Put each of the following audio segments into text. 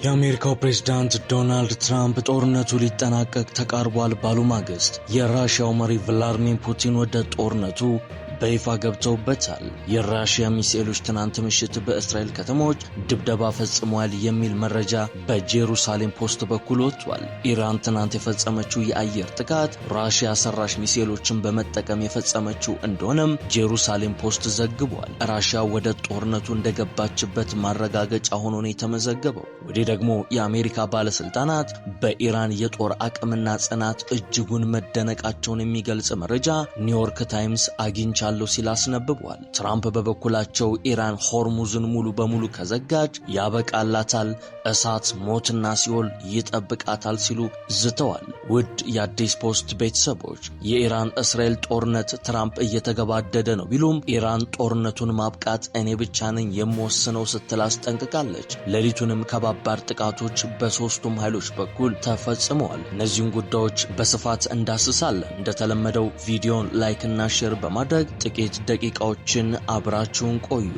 የአሜሪካው ፕሬዝዳንት ዶናልድ ትራምፕ ጦርነቱ ሊጠናቀቅ ተቃርቧል ባሉ ማግስት የራሺያው መሪ ቭላድሚር ፑቲን ወደ ጦርነቱ በይፋ ገብተውበታል። የራሺያ ሚሳኤሎች ትናንት ምሽት በእስራኤል ከተሞች ድብደባ ፈጽመዋል የሚል መረጃ በጄሩሳሌም ፖስት በኩል ወጥቷል። ኢራን ትናንት የፈጸመችው የአየር ጥቃት ራሺያ ሰራሽ ሚሳኤሎችን በመጠቀም የፈጸመችው እንደሆነም ጄሩሳሌም ፖስት ዘግቧል። ራሺያ ወደ ጦርነቱ እንደገባችበት ማረጋገጫ ሆኖ ነው የተመዘገበው። ወዲህ ደግሞ የአሜሪካ ባለስልጣናት በኢራን የጦር አቅምና ጽናት እጅጉን መደነቃቸውን የሚገልጽ መረጃ ኒውዮርክ ታይምስ አግኝቻለሁ ሲል አስነብቧል። ትራምፕ በበኩላቸው ኢራን ሆርሙዝን ሙሉ በሙሉ ከዘጋች ያበቃላታል፣ እሳት ሞትና ሲኦል ይጠብቃታል ሲሉ ዝተዋል። ውድ የአዲስ ፖስት ቤተሰቦች የኢራን እስራኤል ጦርነት ትራምፕ እየተገባደደ ነው ቢሉም ኢራን ጦርነቱን ማብቃት እኔ ብቻ ነኝ የምወስነው ስትል አስጠንቅቃለች። ሌሊቱንም ከባባድ ጥቃቶች በሶስቱም ኃይሎች በኩል ተፈጽመዋል። እነዚህን ጉዳዮች በስፋት እንዳስሳለን። እንደተለመደው ቪዲዮን ላይክ እና ሼር በማድረግ ጥቂት ደቂቃዎችን አብራችሁን ቆዩ።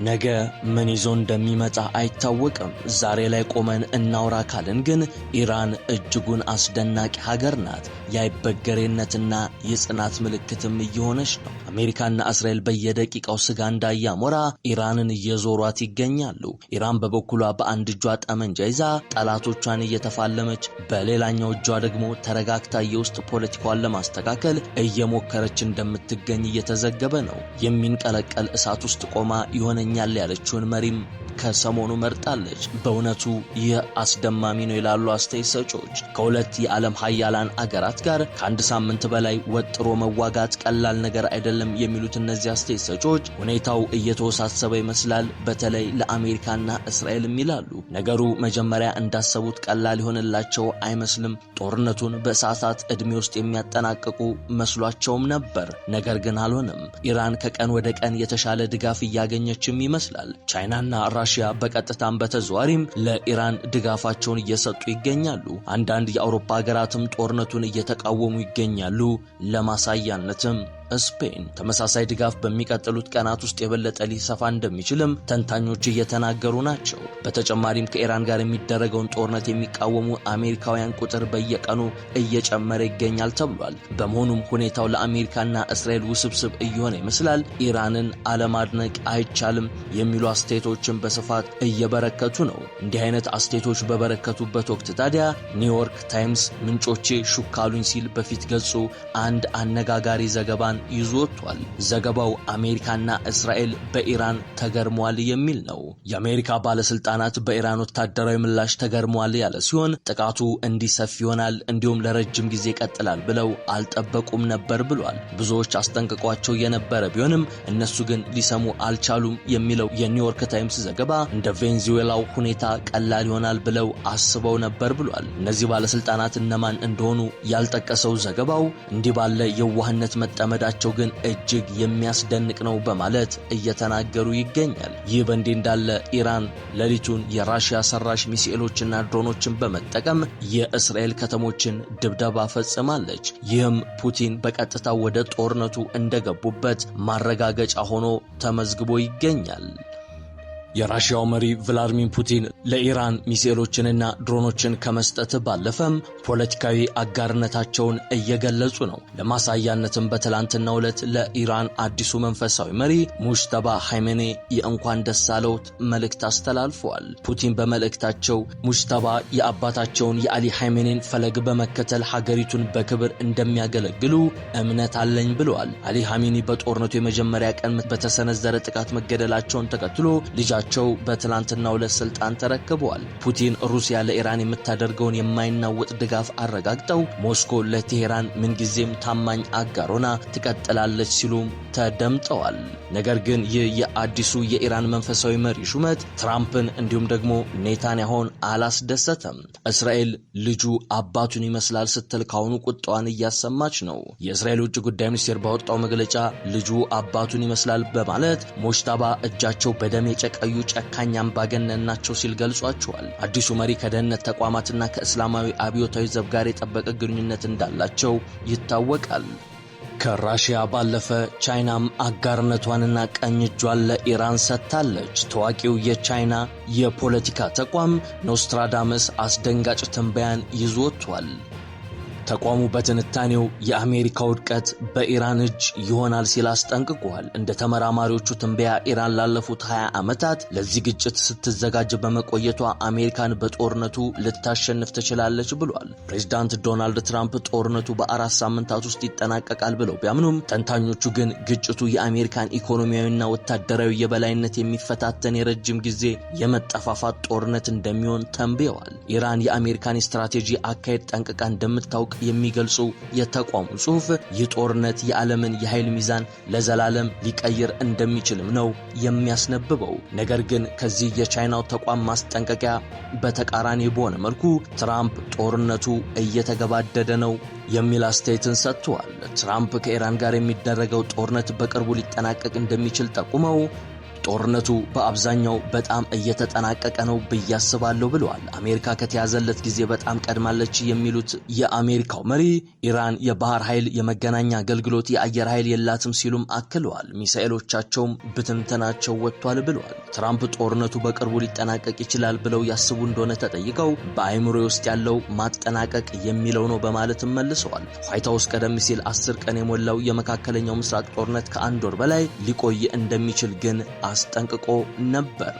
ነገ ምን ይዞ እንደሚመጣ አይታወቅም። ዛሬ ላይ ቆመን እናውራ ካልን ግን ኢራን እጅጉን አስደናቂ ሀገር ናት። የአይበገሬነትና የጽናት ምልክትም እየሆነች ነው። አሜሪካና እስራኤል በየደቂቃው ስጋ እንዳያሞራ ኢራንን እየዞሯት ይገኛሉ። ኢራን በበኩሏ በአንድ እጇ ጠመንጃ ይዛ ጠላቶቿን እየተፋለመች፣ በሌላኛው እጇ ደግሞ ተረጋግታ የውስጥ ፖለቲካዋን ለማስተካከል እየሞከረች እንደምትገኝ እየተዘገበ ነው። የሚንቀለቀል እሳት ውስጥ ቆማ የሆነ ያለችውን መሪም ከሰሞኑ መርጣለች። በእውነቱ ይህ አስደማሚ ነው ይላሉ አስተያየት ሰጪዎች። ከሁለት የዓለም ሀያላን አገራት ጋር ከአንድ ሳምንት በላይ ወጥሮ መዋጋት ቀላል ነገር አይደለም የሚሉት እነዚህ አስተያየት ሰጪዎች ሁኔታው እየተወሳሰበ ይመስላል፣ በተለይ ለአሜሪካና እስራኤልም ይላሉ። ነገሩ መጀመሪያ እንዳሰቡት ቀላል ይሆንላቸው አይመስልም። ጦርነቱን በሰዓታት ዕድሜ ውስጥ የሚያጠናቅቁ መስሏቸውም ነበር። ነገር ግን አልሆነም። ኢራን ከቀን ወደ ቀን የተሻለ ድጋፍ እያገኘችም ይመስላል። ቻይናና ራሺያ በቀጥታም በተዘዋሪም ለኢራን ድጋፋቸውን እየሰጡ ይገኛሉ። አንዳንድ የአውሮፓ ሀገራትም ጦርነቱን እየተቃወሙ ይገኛሉ። ለማሳያነትም ስፔን ተመሳሳይ ድጋፍ በሚቀጥሉት ቀናት ውስጥ የበለጠ ሊሰፋ እንደሚችልም ተንታኞች እየተናገሩ ናቸው። በተጨማሪም ከኢራን ጋር የሚደረገውን ጦርነት የሚቃወሙ አሜሪካውያን ቁጥር በየቀኑ እየጨመረ ይገኛል ተብሏል። በመሆኑም ሁኔታው ለአሜሪካና እስራኤል ውስብስብ እየሆነ ይመስላል። ኢራንን አለማድነቅ አይቻልም የሚሉ አስተያየቶችን በስፋት እየበረከቱ ነው። እንዲህ አይነት አስተያየቶች በበረከቱበት ወቅት ታዲያ ኒውዮርክ ታይምስ ምንጮቼ ሹካሉኝ ሲል በፊት ገጹ አንድ አነጋጋሪ ዘገባን ይዞ ወጥቷል። ዘገባው አሜሪካና እስራኤል በኢራን ተገርመዋል የሚል ነው። የአሜሪካ ባለስልጣናት በኢራን ወታደራዊ ምላሽ ተገርመዋል ያለ ሲሆን ጥቃቱ እንዲሰፍ ይሆናል እንዲሁም ለረጅም ጊዜ ይቀጥላል ብለው አልጠበቁም ነበር ብሏል። ብዙዎች አስጠንቅቋቸው የነበረ ቢሆንም እነሱ ግን ሊሰሙ አልቻሉም የሚለው የኒውዮርክ ታይምስ ዘገባ እንደ ቬንዙዌላው ሁኔታ ቀላል ይሆናል ብለው አስበው ነበር ብሏል። እነዚህ ባለስልጣናት እነማን እንደሆኑ ያልጠቀሰው ዘገባው እንዲህ ባለ የዋህነት መጠመዳ ቸው ግን እጅግ የሚያስደንቅ ነው በማለት እየተናገሩ ይገኛል። ይህ በእንዲህ እንዳለ ኢራን ሌሊቱን የራሺያ ሰራሽ ሚሳኤሎችና ድሮኖችን በመጠቀም የእስራኤል ከተሞችን ድብደባ ፈጽማለች። ይህም ፑቲን በቀጥታ ወደ ጦርነቱ እንደገቡበት ማረጋገጫ ሆኖ ተመዝግቦ ይገኛል። የራሺያው መሪ ቭላድሚር ፑቲን ለኢራን ሚሳኤሎችንና ድሮኖችን ከመስጠት ባለፈም ፖለቲካዊ አጋርነታቸውን እየገለጹ ነው። ለማሳያነትም በትላንትናው ዕለት ለኢራን አዲሱ መንፈሳዊ መሪ ሙጅተባ ኻሜኔ የእንኳን ደስ አለዎት መልእክት አስተላልፈዋል። ፑቲን በመልእክታቸው ሙጅተባ የአባታቸውን የአሊ ኻሜኔን ፈለግ በመከተል ሀገሪቱን በክብር እንደሚያገለግሉ እምነት አለኝ ብለዋል። አሊ ኻሜኒ በጦርነቱ የመጀመሪያ ቀን በተሰነዘረ ጥቃት መገደላቸውን ተከትሎ ልጃቸው በትላንትናው ዕለት ስልጣን ተረክበዋል። ፑቲን ሩሲያ ለኢራን የምታደርገውን የማይናወጥ ድጋፍ አረጋግጠው ሞስኮ ለቴሄራን ምንጊዜም ታማኝ አጋሮና ትቀጥላለች ሲሉም ተደምጠዋል። ነገር ግን ይህ የአዲሱ የኢራን መንፈሳዊ መሪ ሹመት ትራምፕን እንዲሁም ደግሞ ኔታንያሁን አላስደሰተም። እስራኤል ልጁ አባቱን ይመስላል ስትል ካሁኑ ቁጣዋን እያሰማች ነው። የእስራኤል ውጭ ጉዳይ ሚኒስቴር ባወጣው መግለጫ ልጁ አባቱን ይመስላል በማለት ሙጅተባ እጃቸው በደም የጨቀዩ ጨካኝ አምባገነን ናቸው ሲል ገልጿቸዋል። አዲሱ መሪ ከደህንነት ተቋማትና ከእስላማዊ አብዮታዊ ዘብ ጋር የጠበቀ ግንኙነት እንዳላቸው ይታወቃል። ከራሺያ ባለፈ ቻይናም አጋርነቷንና ቀኝ እጇን ለኢራን ሰጥታለች። ታዋቂው የቻይና የፖለቲካ ተቋም ኖስትራዳመስ አስደንጋጭ ትንበያን ይዞ ወጥቷል። ተቋሙ በትንታኔው የአሜሪካ ውድቀት በኢራን እጅ ይሆናል ሲል አስጠንቅቋል። እንደ ተመራማሪዎቹ ትንበያ ኢራን ላለፉት 20 ዓመታት ለዚህ ግጭት ስትዘጋጅ በመቆየቷ አሜሪካን በጦርነቱ ልታሸንፍ ትችላለች ብሏል። ፕሬዝዳንት ዶናልድ ትራምፕ ጦርነቱ በ4 ሳምንታት ውስጥ ይጠናቀቃል ብለው ቢያምኑም ተንታኞቹ ግን ግጭቱ የአሜሪካን ኢኮኖሚያዊና ወታደራዊ የበላይነት የሚፈታተን የረጅም ጊዜ የመጠፋፋት ጦርነት እንደሚሆን ተንብየዋል። ኢራን የአሜሪካን ስትራቴጂ አካሄድ ጠንቅቃ እንደምታውቅ የሚገልጹ የተቋሙ ጽሑፍ ይህ ጦርነት የዓለምን የኃይል ሚዛን ለዘላለም ሊቀይር እንደሚችልም ነው የሚያስነብበው። ነገር ግን ከዚህ የቻይናው ተቋም ማስጠንቀቂያ በተቃራኒ በሆነ መልኩ ትራምፕ ጦርነቱ እየተገባደደ ነው የሚል አስተያየትን ሰጥተዋል። ትራምፕ ከኢራን ጋር የሚደረገው ጦርነት በቅርቡ ሊጠናቀቅ እንደሚችል ጠቁመው ጦርነቱ በአብዛኛው በጣም እየተጠናቀቀ ነው ብዬ አስባለሁ ብለዋል። አሜሪካ ከተያዘለት ጊዜ በጣም ቀድማለች የሚሉት የአሜሪካው መሪ ኢራን የባህር ኃይል፣ የመገናኛ አገልግሎት፣ የአየር ኃይል የላትም ሲሉም አክለዋል። ሚሳኤሎቻቸውም ብትንተናቸው ወጥቷል ብለዋል። ትራምፕ ጦርነቱ በቅርቡ ሊጠናቀቅ ይችላል ብለው ያስቡ እንደሆነ ተጠይቀው በአእምሮ ውስጥ ያለው ማጠናቀቅ የሚለው ነው በማለትም መልሰዋል። ዋይት ሀውስ ቀደም ሲል 10 ቀን የሞላው የመካከለኛው ምስራቅ ጦርነት ከ1 ወር በላይ ሊቆይ እንደሚችል ግን አስጠንቅቆ ነበር።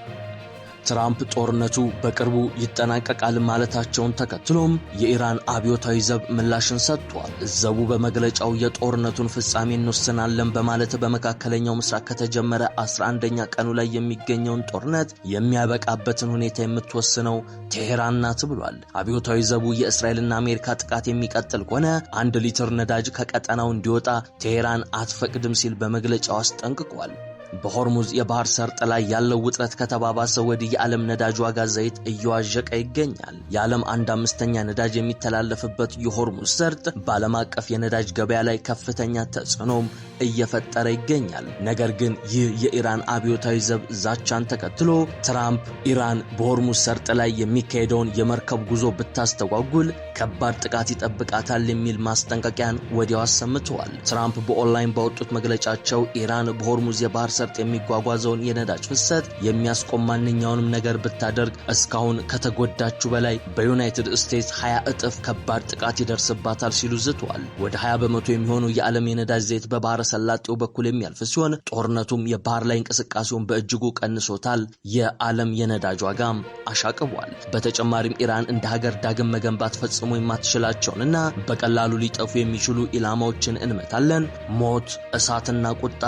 ትራምፕ ጦርነቱ በቅርቡ ይጠናቀቃል ማለታቸውን ተከትሎም የኢራን አብዮታዊ ዘብ ምላሽን ሰጥቷል። ዘቡ በመግለጫው የጦርነቱን ፍጻሜ እንወስናለን በማለት በመካከለኛው ምስራቅ ከተጀመረ 11ኛ ቀኑ ላይ የሚገኘውን ጦርነት የሚያበቃበትን ሁኔታ የምትወስነው ቴሄራን ናት ብሏል። አብዮታዊ ዘቡ የእስራኤልና አሜሪካ ጥቃት የሚቀጥል ከሆነ 1 ሊትር ነዳጅ ከቀጠናው እንዲወጣ ቴሄራን አትፈቅድም ሲል በመግለጫው አስጠንቅቋል። በሆርሙዝ የባህር ሰርጥ ላይ ያለው ውጥረት ከተባባሰ ወዲህ የዓለም ነዳጅ ዋጋ ዘይት እየዋዠቀ ይገኛል። የዓለም 1/5ኛ ነዳጅ የሚተላለፍበት የሆርሙዝ ሰርጥ በዓለም አቀፍ የነዳጅ ገበያ ላይ ከፍተኛ ተጽዕኖም እየፈጠረ ይገኛል። ነገር ግን ይህ የኢራን አብዮታዊ ዘብ ዛቻን ተከትሎ ትራምፕ ኢራን በሆርሙዝ ሰርጥ ላይ የሚካሄደውን የመርከብ ጉዞ ብታስተጓጉል ከባድ ጥቃት ይጠብቃታል የሚል ማስጠንቀቂያን ወዲያው አሰምተዋል። ትራምፕ በኦንላይን ባወጡት መግለጫቸው ኢራን በሆርሙዝ የባህር ሰርጥ የሚጓጓዘውን የነዳጅ ፍሰት የሚያስቆም ማንኛውንም ነገር ብታደርግ እስካሁን ከተጎዳችው በላይ በዩናይትድ ስቴትስ 20 እጥፍ ከባድ ጥቃት ይደርስባታል ሲሉ ዝተዋል። ወደ 20 በመቶ የሚሆኑ የዓለም የነዳጅ ዘይት በባህረ ሰላጤው በኩል የሚያልፍ ሲሆን ጦርነቱም የባህር ላይ እንቅስቃሴውን በእጅጉ ቀንሶታል። የዓለም የነዳጅ ዋጋም አሻቅቧል። በተጨማሪም ኢራን እንደ ሀገር ዳግም መገንባት ፈጽሞ የማትችላቸውንና በቀላሉ ሊጠፉ የሚችሉ ኢላማዎችን እንመታለን፣ ሞት፣ እሳትና ቁጣ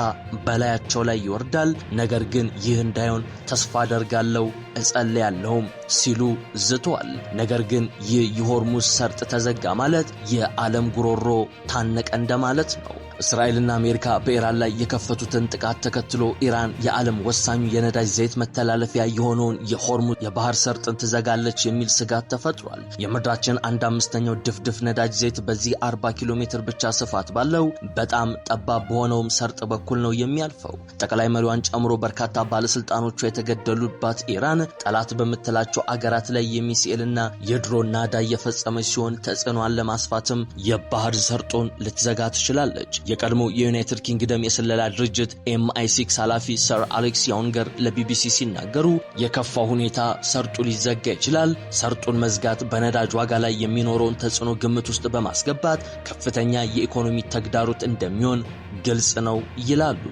በላያቸው ላይ ይወርዳል። ነገር ግን ይህ እንዳይሆን ተስፋ አደርጋለሁ፣ እጸልያለሁም ሲሉ ዝተዋል። ነገር ግን ይህ የሆርሙዝ ሰርጥ ተዘጋ ማለት የዓለም ጉሮሮ ታነቀ እንደማለት ነው። እስራኤልና አሜሪካ በኢራን ላይ የከፈቱትን ጥቃት ተከትሎ ኢራን የዓለም ወሳኙ የነዳጅ ዘይት መተላለፊያ የሆነውን የሆርሙዝ የባህር ሰርጥን ትዘጋለች የሚል ስጋት ተፈጥሯል። የምድራችን 1/5ኛው ድፍድፍ ነዳጅ ዘይት በዚህ 40 ኪሎ ሜትር ብቻ ስፋት ባለው በጣም ጠባብ በሆነውም ሰርጥ በኩል ነው የሚያልፈው። ጠቅላይ መሪዋን ጨምሮ በርካታ ባለስልጣኖቿ የተገደሉባት ኢራን ጠላት በምትላቸው አገራት ላይ የሚሳኤልና የድሮን ናዳ እየፈጸመች ሲሆን ተጽዕኖን ለማስፋትም የባህር ሰርጡን ልትዘጋ ትችላለች። የቀድሞ የዩናይትድ ኪንግደም የስለላ ድርጅት MI6 ኃላፊ ሰር አሌክስ ያውንገር ለቢቢሲ ሲናገሩ የከፋ ሁኔታ ሰርጡ ሊዘጋ ይችላል። ሰርጡን መዝጋት በነዳጅ ዋጋ ላይ የሚኖረውን ተጽዕኖ ግምት ውስጥ በማስገባት ከፍተኛ የኢኮኖሚ ተግዳሮት እንደሚሆን ግልጽ ነው ይላሉ።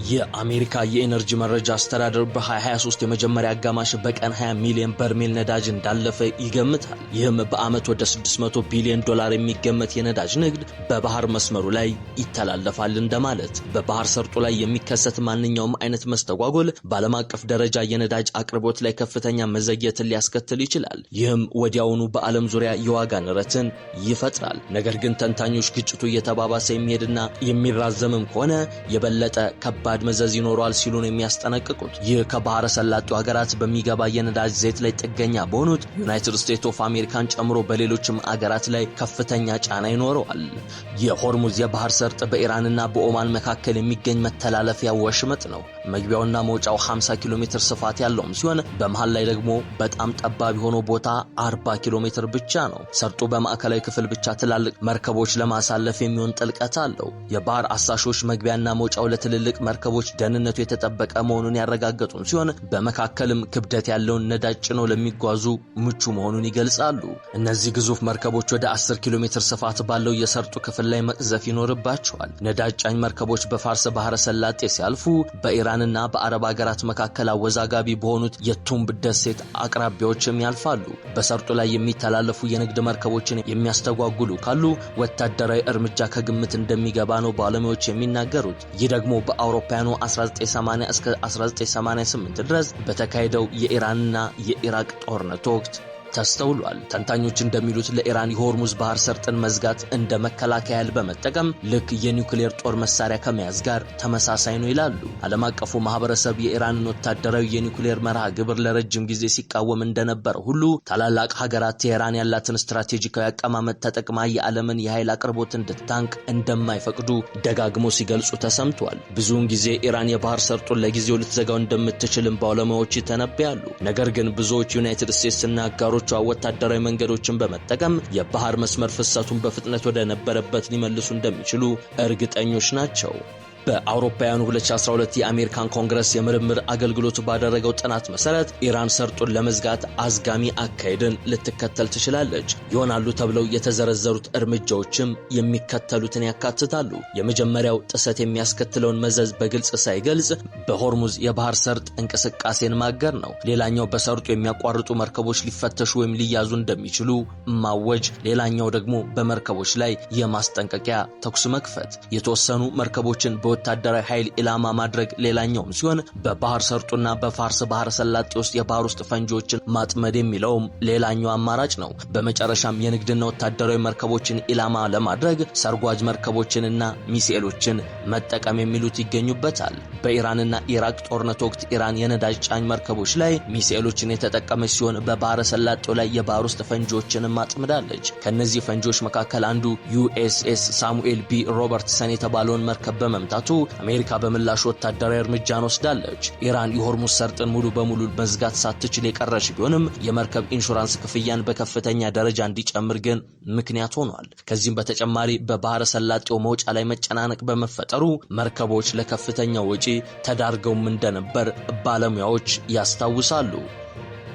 የአሜሪካ የኤነርጂ መረጃ አስተዳደር በ2023 የመጀመሪያ አጋማሽ በቀን 20 ሚሊዮን በርሜል ነዳጅ እንዳለፈ ይገምታል። ይህም በዓመት ወደ $600 ቢሊዮን የሚገመት የነዳጅ ንግድ በባህር መስመሩ ላይ ይተላለፋል እንደማለት። በባህር ሰርጡ ላይ የሚከሰት ማንኛውም አይነት መስተጓጎል በዓለም አቀፍ ደረጃ የነዳጅ አቅርቦት ላይ ከፍተኛ መዘግየትን ሊያስከትል ይችላል። ይህም ወዲያውኑ በዓለም ዙሪያ የዋጋ ንረትን ይፈጥራል። ነገር ግን ተንታኞች ግጭቱ እየተባባሰ የሚሄድና የሚራዘምም ከሆነ የበለጠ ከባድ መዘዝ ይኖረዋል ሲሉ ነው የሚያስጠነቅቁት። ይህ ከባህረ ሰላጤው ሀገራት በሚገባ የነዳጅ ዘይት ላይ ጥገኛ በሆኑት ዩናይትድ ስቴትስ ኦፍ አሜሪካን ጨምሮ በሌሎችም አገራት ላይ ከፍተኛ ጫና ይኖረዋል። የሆርሙዝ የባህር ሰርጥ በኢራንና በኦማን መካከል የሚገኝ መተላለፊያ ወሽመጥ ነው። መግቢያውና መውጫው 50 ኪሎ ሜትር ስፋት ያለው ሲሆን በመሃል ላይ ደግሞ በጣም ጠባብ የሆነው ቦታ 40 ኪሎ ሜትር ብቻ ነው። ሰርጡ በማዕከላዊ ክፍል ብቻ ትላልቅ መርከቦች ለማሳለፍ የሚሆን ጥልቀት አለው። የባህር አሳሾች መግቢያና መውጫው ለትልልቅ መርከቦች ደህንነቱ የተጠበቀ መሆኑን ያረጋገጡ ሲሆን በመካከልም ክብደት ያለውን ነዳጅ ጭነው ለሚጓዙ ምቹ መሆኑን ይገልጻሉ። እነዚህ ግዙፍ መርከቦች ወደ 10 ኪሎ ሜትር ስፋት ባለው የሰርጡ ክፍል ላይ መቅዘፍ ይኖርባቸዋል። ነዳጅ ጫኝ መርከቦች በፋርስ ባህረ ሰላጤ ሲያልፉ በኢራንና በአረብ ሀገራት መካከል አወዛጋቢ በሆኑት የቱምብ ደሴት አቅራቢያዎችም ያልፋሉ። በሰርጡ ላይ የሚተላለፉ የንግድ መርከቦችን የሚያስተጓጉሉ ካሉ ወታደራዊ እርምጃ ከግምት እንደሚገባ ነው ባለሙያዎች የሚናገሩት። ይህ ደግሞ በአውሮፓውያኑ 1980 እስከ 1988 ድረስ በተካሄደው የኢራንና የኢራቅ ጦርነት ወቅት ተስተውሏል። ተንታኞች እንደሚሉት ለኢራን የሆርሙዝ ባህር ሰርጥን መዝጋት እንደ መከላከያ ኃይል በመጠቀም ልክ የኒውክሌር ጦር መሳሪያ ከመያዝ ጋር ተመሳሳይ ነው ይላሉ። ዓለም አቀፉ ማህበረሰብ የኢራንን ወታደራዊ የኒውክሌር መርሃ ግብር ለረጅም ጊዜ ሲቃወም እንደነበረ ሁሉ ታላላቅ ሀገራት ቴህራን ያላትን ስትራቴጂካዊ አቀማመጥ ተጠቅማ የዓለምን የኃይል አቅርቦት እንድታንቅ እንደማይፈቅዱ ደጋግሞ ሲገልጹ ተሰምቷል። ብዙውን ጊዜ ኢራን የባህር ሰርጡን ለጊዜው ልትዘጋው እንደምትችልም ባለሙያዎች ይተነብያሉ። ነገር ግን ብዙዎች ዩናይትድ ስቴትስና አጋሮች ወታደራዊ መንገዶችን በመጠቀም የባህር መስመር ፍሰቱን በፍጥነት ወደ ነበረበት ሊመልሱ እንደሚችሉ እርግጠኞች ናቸው። በአውሮፓውያኑ 2012 የአሜሪካን ኮንግረስ የምርምር አገልግሎት ባደረገው ጥናት መሰረት ኢራን ሰርጡን ለመዝጋት አዝጋሚ አካሄድን ልትከተል ትችላለች። ይሆናሉ ተብለው የተዘረዘሩት እርምጃዎችም የሚከተሉትን ያካትታሉ። የመጀመሪያው ጥሰት የሚያስከትለውን መዘዝ በግልጽ ሳይገልጽ በሆርሙዝ የባህር ሰርጥ እንቅስቃሴን ማገር ነው። ሌላኛው በሰርጡ የሚያቋርጡ መርከቦች ሊፈተሹ ወይም ሊያዙ እንደሚችሉ ማወጅ። ሌላኛው ደግሞ በመርከቦች ላይ የማስጠንቀቂያ ተኩስ መክፈት። የተወሰኑ መርከቦችን ወታደራዊ ኃይል ኢላማ ማድረግ ሌላኛው ሲሆን በባህር ሰርጡና በፋርስ ባህረ ሰላጤ ውስጥ የባህር ውስጥ ፈንጂዎችን ማጥመድ የሚለውም ሌላኛው አማራጭ ነው። በመጨረሻም የንግድና ወታደራዊ መርከቦችን ኢላማ ለማድረግ ሰርጓጅ መርከቦችንና ሚሳኤሎችን መጠቀም የሚሉት ይገኙበታል። በኢራንና ኢራቅ ጦርነት ወቅት ኢራን የነዳጅ ጫኝ መርከቦች ላይ ሚሳኤሎችን የተጠቀመች ሲሆን በባህረ ሰላጤው ላይ የባህር ውስጥ ፈንጂዎችን ማጥምዳለች። ከነዚህ ፈንጂዎች መካከል አንዱ ዩኤስኤስ ሳሙኤል ቢ ሮበርትሰን የተባለውን መርከብ በመምታት አሜሪካ በምላሽ ወታደራዊ እርምጃን ወስዳለች። ኢራን የሆርሙዝ ሰርጥን ሙሉ በሙሉ መዝጋት ሳትችል የቀረች ቢሆንም የመርከብ ኢንሹራንስ ክፍያን በከፍተኛ ደረጃ እንዲጨምር ግን ምክንያት ሆኗል። ከዚህም በተጨማሪ በባህረ ሰላጤው መውጫ ላይ መጨናነቅ በመፈጠሩ መርከቦች ለከፍተኛ ወጪ ተዳርገውም እንደነበር ባለሙያዎች ያስታውሳሉ።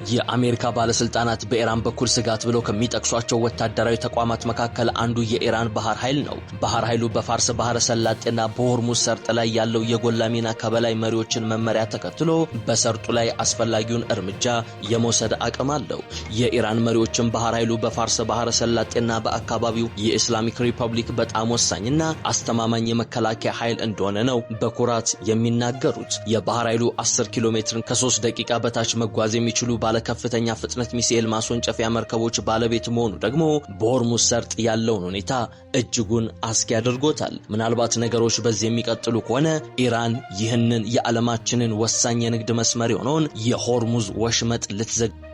የአሜሪካ ባለስልጣናት በኢራን በኩል ስጋት ብለው ከሚጠቅሷቸው ወታደራዊ ተቋማት መካከል አንዱ የኢራን ባህር ኃይል ነው። ባህር ኃይሉ በፋርስ ባህረ ሰላጤና በሆርሙዝ ሰርጥ ላይ ያለው የጎላ ሚና ከበላይ መሪዎችን መመሪያ ተከትሎ በሰርጡ ላይ አስፈላጊውን እርምጃ የመውሰድ አቅም አለው። የኢራን መሪዎችን ባህር ኃይሉ በፋርስ ባህረ ሰላጤና በአካባቢው የኢስላሚክ ሪፐብሊክ በጣም ወሳኝና አስተማማኝ የመከላከያ ኃይል እንደሆነ ነው በኩራት የሚናገሩት። የባህር ኃይሉ 10 ኪሎ ሜትርን ከ3 ደቂቃ በታች መጓዝ የሚችሉ ባለከፍተኛ ፍጥነት ሚሳኤል ማስወንጨፊያ መርከቦች ባለቤት መሆኑ ደግሞ በሆርሙዝ ሰርጥ ያለውን ሁኔታ እጅጉን አስጊ አድርጎታል። ምናልባት ነገሮች በዚህ የሚቀጥሉ ከሆነ ኢራን ይህንን የዓለማችንን ወሳኝ የንግድ መስመር የሆነውን የሆርሙዝ ወሽመጥ ልትዘጋ